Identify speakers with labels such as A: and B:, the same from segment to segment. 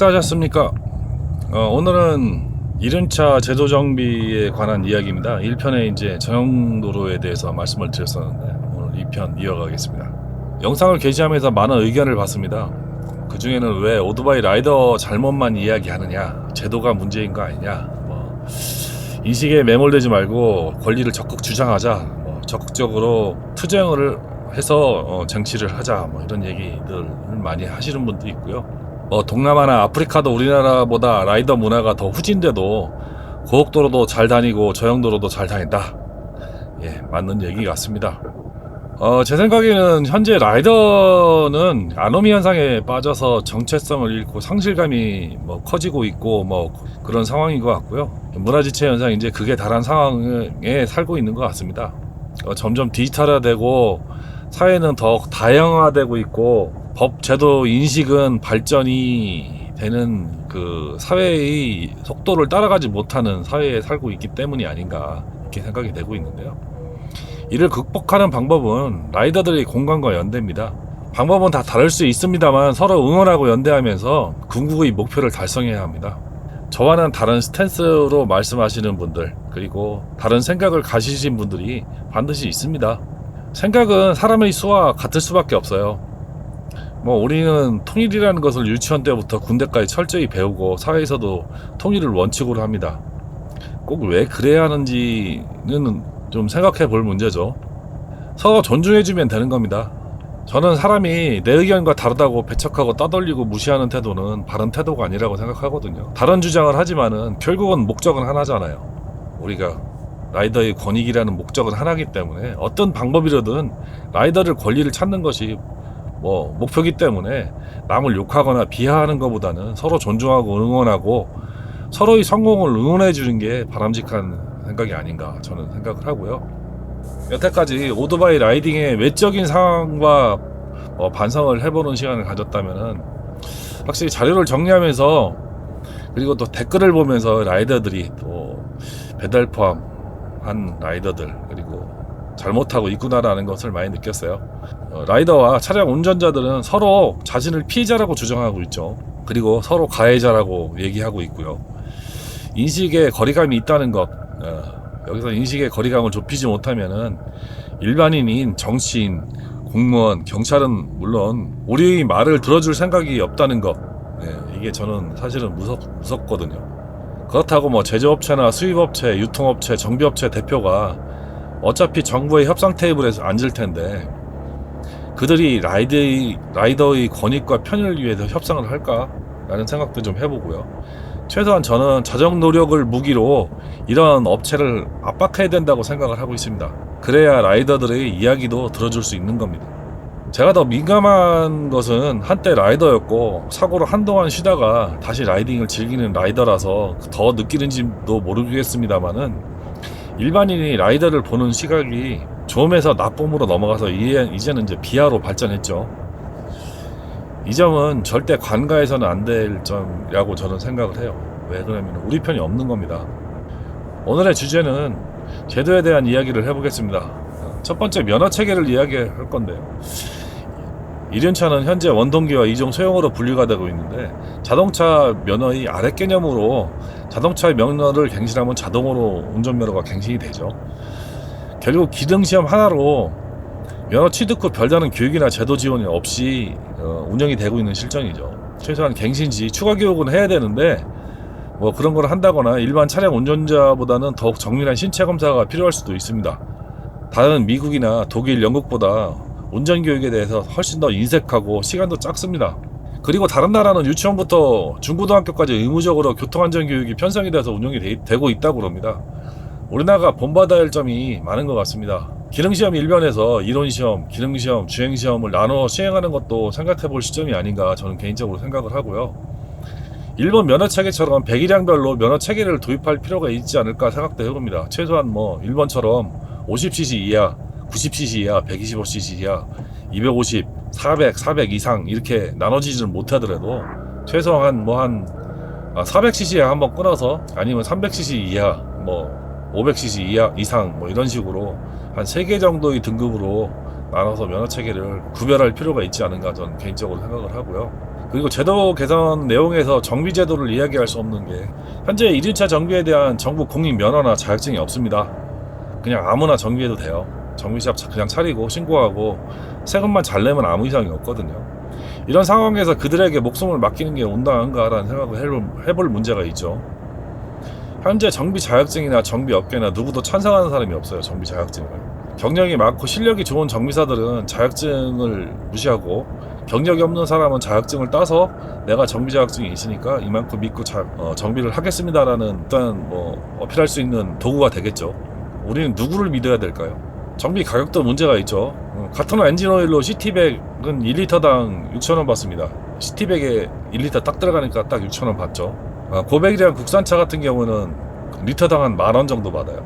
A: 식사하셨습니까? 오늘은 이륜차 제도 정비에 관한 이야기입니다. 1편에 이제 전용도로에 대해서 말씀을 드렸었는데 오늘 2편 이어가겠습니다. 영상을 게시하면서 많은 의견을 받습니다. 그 중에는 왜 오토바이 라이더 잘못만 이야기하느냐, 제도가 문제인 거 아니냐, 인식에 매몰되지 말고 권리를 적극 주장하자, 적극적으로 투쟁을 해서 쟁취를 하자, 이런 얘기들을 많이 하시는 분도 있고요. 동남아나 아프리카도 우리나라보다 라이더 문화가 더 후진돼도 고속도로도 잘 다니고 저용도로도 잘 다닌다. 예, 맞는 얘기 같습니다. 제 생각에는 현재 라이더는 아노미 현상에 빠져서 정체성을 잃고 상실감이 커지고 있고 그런 상황인 것 같고요. 문화지체 현상 이제 극에 달한 상황에 살고 있는 것 같습니다. 점점 디지털화되고 사회는 더욱 다양화되고 있고 법 제도 인식은 발전이 되는 그 사회의 속도를 따라가지 못하는 사회에 살고 있기 때문이 아닌가 이렇게 생각이 되고 있는데요. 이를 극복하는 방법은 라이더들의 공감과 연대입니다. 방법은 다 다를 수 있습니다만 서로 응원하고 연대하면서 궁극의 목표를 달성해야 합니다. 저와는 다른 스탠스로 말씀하시는 분들, 그리고 다른 생각을 가지신 분들이 반드시 있습니다. 생각은 사람의 수와 같을 수밖에 없어요. 우리는 통일이라는 것을 유치원 때부터 군대까지 철저히 배우고 사회에서도 통일을 원칙으로 합니다. 꼭 왜 그래야 하는지는 좀 생각해 볼 문제죠. 서로 존중해주면 되는 겁니다. 저는 사람이 내 의견과 다르다고 배척하고 떠돌리고 무시하는 태도는 바른 태도가 아니라고 생각하거든요. 다른 주장을 하지만은 결국은 목적은 하나잖아요. 우리가 라이더의 권익이라는 목적은 하나이기 때문에 어떤 방법이라든 라이더를 권리를 찾는 것이 목표이기 때문에 남을 욕하거나 비하하는 것보다는 서로 존중하고 응원하고 서로의 성공을 응원해 주는 게 바람직한 생각이 아닌가 저는 생각을 하고요. 여태까지 오토바이 라이딩의 외적인 상황과 반성을 해보는 시간을 가졌다면은 확실히 자료를 정리하면서 그리고 또 댓글을 보면서 라이더들이 또 배달 포함한 라이더들 그리고 잘못하고 있구나라는 것을 많이 느꼈어요. 라이더와 차량 운전자들은 서로 자신을 피해자라고 주장하고 있죠. 그리고 서로 가해자라고 얘기하고 있고요. 인식에 거리감이 있다는 것, 여기서 인식의 거리감을 좁히지 못하면은 일반인인 정치인, 공무원, 경찰은 물론 우리의 말을 들어줄 생각이 없다는 것, 이게 저는 사실은 무섭거든요. 그렇다고 제조업체나 수입업체, 유통업체, 정비업체 대표가 어차피 정부의 협상 테이블에서 앉을 텐데 그들이 라이더의 권익과 편의를 위해서 협상을 할까? 라는 생각도 좀 해보고요. 최소한 저는 자정 노력을 무기로 이런 업체를 압박해야 된다고 생각을 하고 있습니다. 그래야 라이더들의 이야기도 들어줄 수 있는 겁니다. 제가 더 민감한 것은 한때 라이더였고 사고로 한동안 쉬다가 다시 라이딩을 즐기는 라이더라서 더 느끼는지도 모르겠습니다만은 일반인이 라이더를 보는 시각이 좋음에서 나쁨으로 넘어가서 이제는 이제 비하로 발전했죠. 이 점은 절대 관가해서는 안 될 점이라고 저는 생각을 해요. 왜 그러냐면 우리 편이 없는 겁니다. 오늘의 주제는 제도에 대한 이야기를 해보겠습니다. 첫 번째 면허 체계를 이야기할 건데요. 이륜차는 현재 원동기와 이종 소형으로 분류가 되고 있는데 자동차 면허의 아래 개념으로 자동차 면허를 갱신하면 자동으로 운전면허가 갱신이 되죠. 결국 기능시험 하나로 면허 취득 후 별다른 교육이나 제도 지원이 없이 운영이 되고 있는 실정이죠. 최소한 갱신시 추가 교육은 해야 되는데 그런 걸 한다거나 일반 차량 운전자보다는 더욱 정밀한 신체 검사가 필요할 수도 있습니다. 다른 미국이나 독일, 영국보다 운전교육에 대해서 훨씬 더 인색하고 시간도 짧습니다. 그리고 다른 나라는 유치원부터 중고등학교까지 의무적으로 교통안전교육이 편성이 돼서 운영이 되고 있다고 합니다. 우리나라가 본받아야 할 점이 많은 것 같습니다. 기능시험 1변에서 이론시험, 기능시험, 주행시험을 나눠 시행하는 것도 생각해 볼 시점이 아닌가 저는 개인적으로 생각을 하고요. 일본 면허체계처럼 배기량별로 면허체계를 도입할 필요가 있지 않을까 생각도 해봅니다. 최소한 일본처럼 50cc 이하, 90cc 이하, 125cc 이하, 250, 400, 400 이상 이렇게 나눠지지는 못하더라도 최소한 400cc 이하 한번 끊어서 아니면 300cc 이하, 500cc 이하 이상 이런 식으로 한 3개 정도의 등급으로 나눠서 면허체계를 구별할 필요가 있지 않은가 저는 개인적으로 생각을 하고요. 그리고 제도 개선 내용에서 정비 제도를 이야기할 수 없는 게 현재 1인차 정비에 대한 정부 공익 면허나 자격증이 없습니다. 그냥 아무나 정비해도 돼요. 정비샵 그냥 차리고 신고하고 세금만 잘 내면 아무 이상이 없거든요. 이런 상황에서 그들에게 목숨을 맡기는 게 온당한가라는 생각을 해볼 문제가 있죠. 현재 정비 자격증이나 정비 업계나 누구도 찬성하는 사람이 없어요. 정비 자격증을. 경력이 많고 실력이 좋은 정비사들은 자격증을 무시하고, 경력이 없는 사람은 자격증을 따서 내가 정비 자격증이 있으니까 이만큼 믿고 정비를 하겠습니다라는 일단 어필할 수 있는 도구가 되겠죠. 우리는 누구를 믿어야 될까요? 정비 가격도 문제가 있죠. 같은 엔진오일로 시티백은 1리터당 6,000원 받습니다. 시티백에 1리터 딱 들어가니까 딱 6,000원 받죠. 고백이랑 국산차 같은 경우는 리터당 한 10,000원 정도 받아요.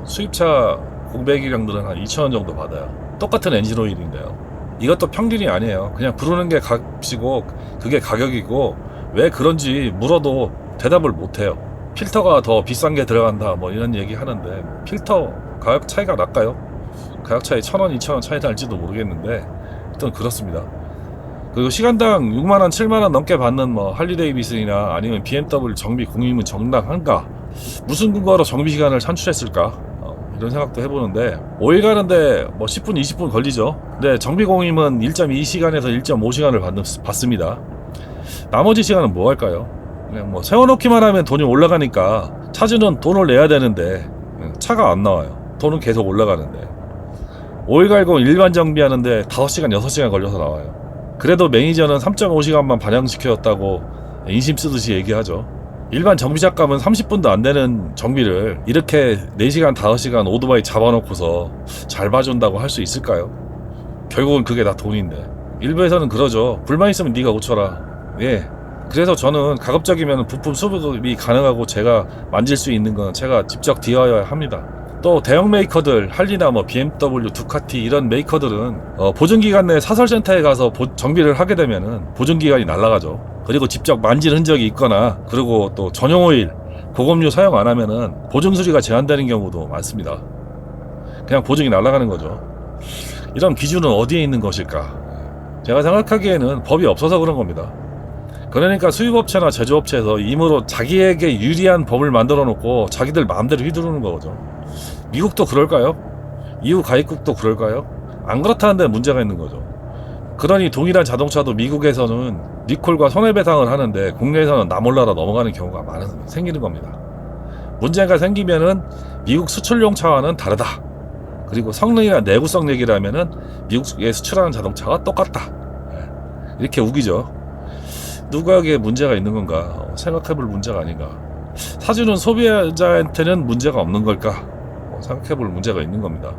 A: 수입차 고백이량들은 한 2,000원 정도 받아요. 똑같은 엔진오일인데요. 이것도 평균이 아니에요. 그냥 부르는 게 값이고 그게 가격이고, 왜 그런지 물어도 대답을 못해요. 필터가 더 비싼 게 들어간다 이런 얘기 하는데, 필터 가격 차이가 날까요? 가격 차이 1,000원, 2,000원 차이 날지도 모르겠는데 일단 그렇습니다. 그리고 시간당 6만원, 7만원 넘게 받는 할리데이비슨이나 아니면 BMW 정비 공임은 정당한가? 무슨 근거로 정비 시간을 산출했을까? 이런 생각도 해보는데, 오일 가는데 10분, 20분 걸리죠. 근데 정비 공임은 1.2시간에서 1.5시간을 받습니다. 나머지 시간은 뭐 할까요? 그냥 세워놓기만 하면 돈이 올라가니까 차주는 돈을 내야 되는데 차가 안 나와요. 돈은 계속 올라가는데. 오일 갈고 일반 정비하는데 5시간, 6시간 걸려서 나와요. 그래도 매니저는 3.5시간만 반영시켰다고 인심 쓰듯이 얘기하죠. 일반 정비샵 가면 30분도 안 되는 정비를 이렇게 4시간, 5시간 오토바이 잡아놓고서 잘 봐준다고 할 수 있을까요? 결국은 그게 다 돈인데. 일부에서는 그러죠. 불만 있으면 네가 고쳐라. 예. 그래서 저는 가급적이면 부품 수급이 가능하고 제가 만질 수 있는 건 제가 직접 디어야 합니다. 또 대형 메이커들, 할리나 BMW, 두카티 이런 메이커들은 보증기간 내 사설센터에 가서 정비를 하게 되면은 보증기간이 날아가죠. 그리고 직접 만진 흔적이 있거나, 그리고 또 전용 오일, 고급류 사용 안 하면은 보증 수리가 제한되는 경우도 많습니다. 그냥 보증이 날아가는 거죠. 이런 기준은 어디에 있는 것일까? 제가 생각하기에는 법이 없어서 그런 겁니다. 그러니까 수입업체나 제조업체에서 임으로 자기에게 유리한 법을 만들어 놓고 자기들 마음대로 휘두르는 거죠. 미국도 그럴까요? EU 가입국도 그럴까요? 안 그렇다는데 문제가 있는 거죠. 그러니 동일한 자동차도 미국에서는 리콜과 손해배상을 하는데 국내에서는 나 몰라라 넘어가는 경우가 생기는 겁니다. 문제가 생기면은 미국 수출용 차와는 다르다. 그리고 성능이나 내구성 얘기라면은 미국에 수출하는 자동차와 똑같다. 이렇게 우기죠. 누구에게 문제가 있는 건가 생각해볼 문제가 아닌가. 사주는 소비자한테는 문제가 없는 걸까 생각해볼 문제가 있는 겁니다.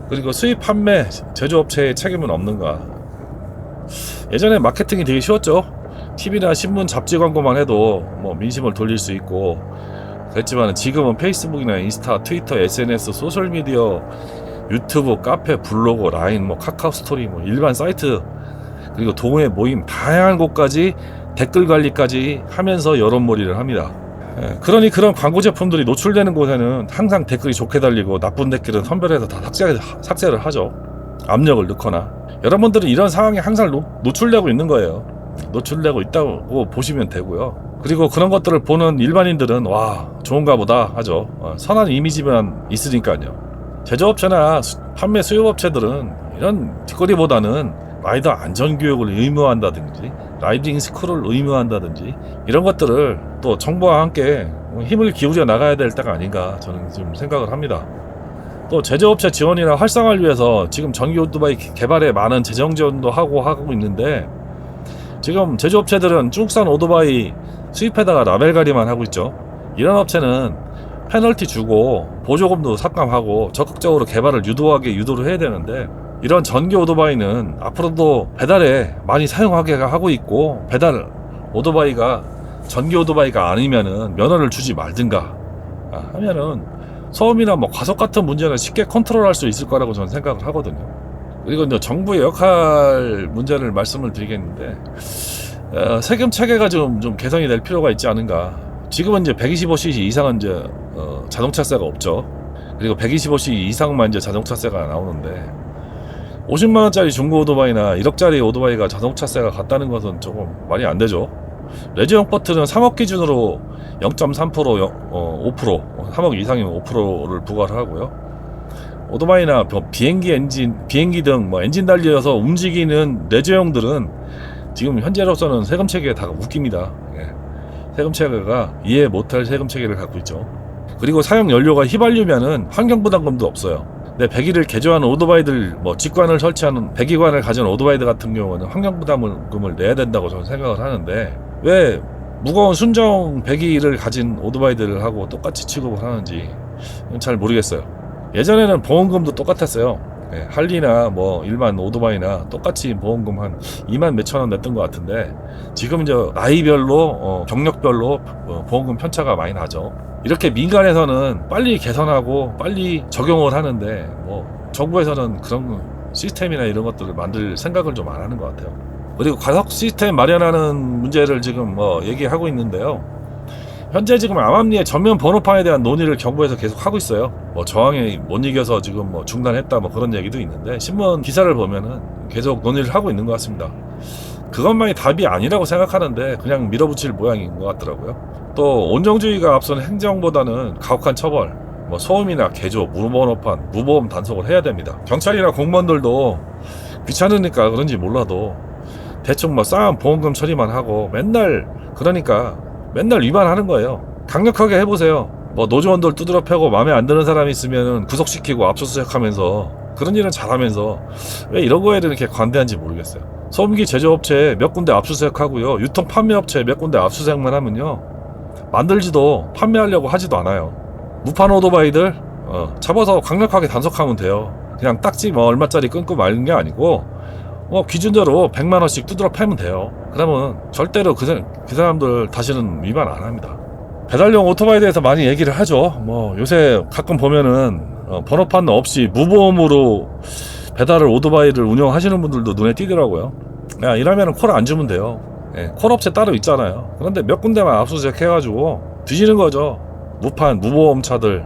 A: 그리고 수입 판매 제조업체의 책임은 없는가. 예전에 마케팅이 되게 쉬웠죠. TV나 신문 잡지 광고만 해도 민심을 돌릴 수 있고 그랬지만, 지금은 페이스북이나 인스타, 트위터, SNS, 소셜미디어, 유튜브, 카페, 블로그, 라인, 카카오 스토리, 일반 사이트, 그리고 동호회 모임, 다양한 곳까지 댓글 관리까지 하면서 여론몰이를 합니다. 그러니 그런 광고 제품들이 노출되는 곳에는 항상 댓글이 좋게 달리고 나쁜 댓글은 선별해서 다 삭제를 하죠. 압력을 넣거나. 여러분들은 이런 상황에 항상 노출되고 있는 거예요. 노출되고 있다고 보시면 되고요. 그리고 그런 것들을 보는 일반인들은 와, 좋은가 보다 하죠. 선한 이미지만 있으니까요. 제조업체나 판매 수요업체들은 이런 뒷거리보다는 라이더 안전교육을 의무화한다든지 라이딩 스쿨을 의무화한다든지 이런 것들을 또 정부와 함께 힘을 기울여 나가야 될 때가 아닌가 저는 좀 생각을 합니다. 또 제조업체 지원이나 활성화를 위해서 지금 전기 오토바이 개발에 많은 재정 지원도 하고 있는데, 지금 제조업체들은 중국산 오토바이 수입에다가 라벨 가리만 하고 있죠. 이런 업체는 페널티 주고 보조금도 삭감하고 적극적으로 개발을 유도를 해야 되는데, 이런 전기 오토바이는 앞으로도 배달에 많이 사용하게 하고 있고, 배달 오토바이가 전기 오토바이가 아니면은 면허를 주지 말든가 하면은 소음이나 과속 같은 문제는 쉽게 컨트롤할 수 있을 거라고 저는 생각을 하거든요. 그리고 이제 정부의 역할 문제를 말씀을 드리겠는데, 세금 체계가 좀 개선이 될 필요가 있지 않은가. 지금은 이제 125cc 이상은 이제 자동차세가 없죠. 그리고 125cc 이상만 이제 자동차세가 나오는데, 50만원짜리 중고 오토바이나 1억짜리 오토바이가 자동차세가 같다는 것은 조금 말이 안 되죠. 레저용 퍼트는 3억 기준으로 0.3%, 5%, 3억 이상이면 5%를 부과를 하고요. 오토바이나 비행기 등 엔진 달려서 움직이는 레저용들은 지금 현재로서는 세금 체계가 다 웃깁니다. 예. 세금 체계가 이해 못할 세금 체계를 갖고 있죠. 그리고 사용 연료가 휘발유면은 환경 부담금도 없어요. 근데 배기를 개조하는 오토바이들, 직관을 설치하는 배기관을 가진 오토바이들 같은 경우는 환경 부담금을 내야 된다고 저는 생각을 하는데, 왜 무거운 순정 배기를 가진 오토바이들하고 똑같이 취급을 하는지 잘 모르겠어요. 예전에는 보험금도 똑같았어요. 예, 할리나 일반 오토바이나 똑같이 보험금 한 2만 몇천 원 냈던 것 같은데, 지금 이제 나이별로 경력별로 보험금 편차가 많이 나죠. 이렇게 민간에서는 빨리 개선하고 빨리 적용을 하는데 정부에서는 그런 시스템이나 이런 것들을 만들 생각을 좀 안 하는 것 같아요. 그리고 과속 시스템 마련하는 문제를 지금 얘기하고 있는데요. 현재 지금 암암리의 전면 번호판에 대한 논의를 정부에서 계속 하고 있어요. 저항이 못 이겨서 지금 중단했다 그런 얘기도 있는데, 신문 기사를 보면은 계속 논의를 하고 있는 것 같습니다. 그것만이 답이 아니라고 생각하는데 그냥 밀어붙일 모양인 것 같더라고요. 또 온정주의가 앞선 행정보다는 가혹한 처벌, 소음이나 개조, 무번호판, 무보험 단속을 해야 됩니다. 경찰이나 공무원들도 귀찮으니까 그런지 몰라도 대충 싸한 보험금 처리만 하고 맨날 위반하는 거예요. 강력하게 해보세요. 노조원들 두드러 패고 마음에 안 드는 사람이 있으면 구속시키고 압수수색하면서, 그런 일은 잘하면서 왜 이런 거에 이렇게 관대한지 모르겠어요. 소음기 제조업체 몇 군데 압수수색하고요, 유통 판매업체 몇 군데 압수수색만 하면요, 만들지도 판매하려고 하지도 않아요. 무판 오토바이들 잡아서 강력하게 단속하면 돼요. 그냥 딱지 얼마짜리 끊고 말는 게 아니고 기준대로 100만원씩 두드러 패면 돼요. 그러면 절대로 그 사람들 다시는 위반 안 합니다. 배달용 오토바이에 대해서 많이 얘기를 하죠. 요새 가끔 보면은 번호판 없이 무보험으로 배달을 오토바이를 운영하시는 분들도 눈에 띄더라고요. 야, 이러면은 콜 안 주면 돼요. 예, 콜 업체 따로 있잖아요. 그런데 몇 군데만 압수수색 해가지고 뒤지는 거죠. 무보험 차들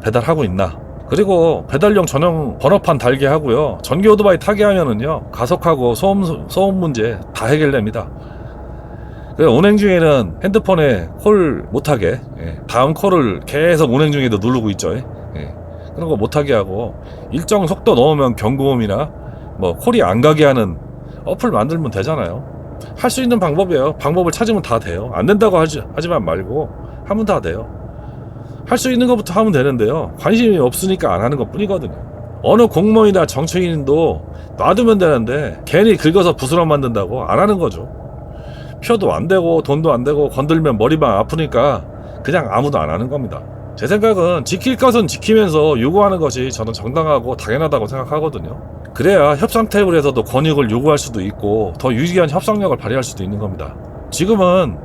A: 배달하고 있나. 그리고 배달용 전용 번호판 달게 하고요, 전기 오토바이 타게 하면은요, 가속하고 소음 문제 다 해결됩니다. 운행 중에는 핸드폰에 콜 못하게, 다음 콜을 계속 운행 중에도 누르고 있죠. 그런 거 못하게 하고, 일정 속도 넘으면 경고음이나 콜이 안 가게 하는 어플 만들면 되잖아요. 할 수 있는 방법이에요. 방법을 찾으면 다 돼요. 안 된다고 하지만 말고 하면 다 돼요. 할 수 있는 것부터 하면 되는데요, 관심이 없으니까 안 하는 것 뿐이거든요. 어느 공무원이나 정치인도 놔두면 되는데 괜히 긁어서 부스럼 만든다고 안 하는 거죠. 표도 안 되고 돈도 안 되고 건들면 머리만 아프니까 그냥 아무도 안 하는 겁니다. 제 생각은 지킬 것은 지키면서 요구하는 것이 저는 정당하고 당연하다고 생각하거든요. 그래야 협상 테이블에서도 권익을 요구할 수도 있고 더 유리한 협상력을 발휘할 수도 있는 겁니다. 지금은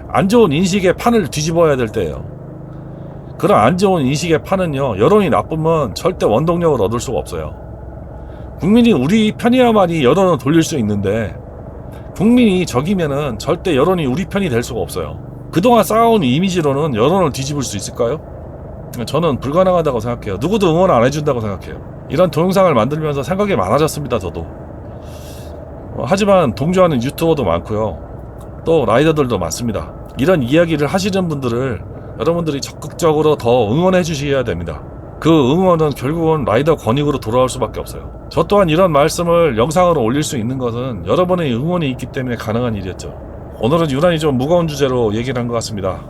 A: 안 좋은 인식의 판을 뒤집어야 될 때예요. 그런 안 좋은 인식의 판은요, 여론이 나쁘면 절대 원동력을 얻을 수가 없어요. 국민이 우리 편이야만이 여론을 돌릴 수 있는데, 국민이 적이면은 절대 여론이 우리 편이 될 수가 없어요. 그동안 쌓아온 이미지로는 여론을 뒤집을 수 있을까요? 저는 불가능하다고 생각해요. 누구도 응원 안 해준다고 생각해요. 이런 동영상을 만들면서 생각이 많아졌습니다, 저도. 하지만 동조하는 유튜버도 많고요, 또 라이더들도 많습니다. 이런 이야기를 하시는 분들을 여러분들이 적극적으로 더 응원해 주셔야 됩니다. 그 응원은 결국은 라이더 권익으로 돌아올 수밖에 없어요. 저 또한 이런 말씀을 영상으로 올릴 수 있는 것은 여러분의 응원이 있기 때문에 가능한 일이었죠. 오늘은 유난히 좀 무거운 주제로 얘기를 한 것 같습니다.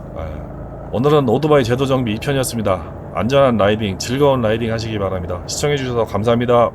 A: 오늘은 오토바이 제도 정비 2편이었습니다. 안전한 라이딩, 즐거운 라이딩 하시기 바랍니다. 시청해 주셔서 감사합니다.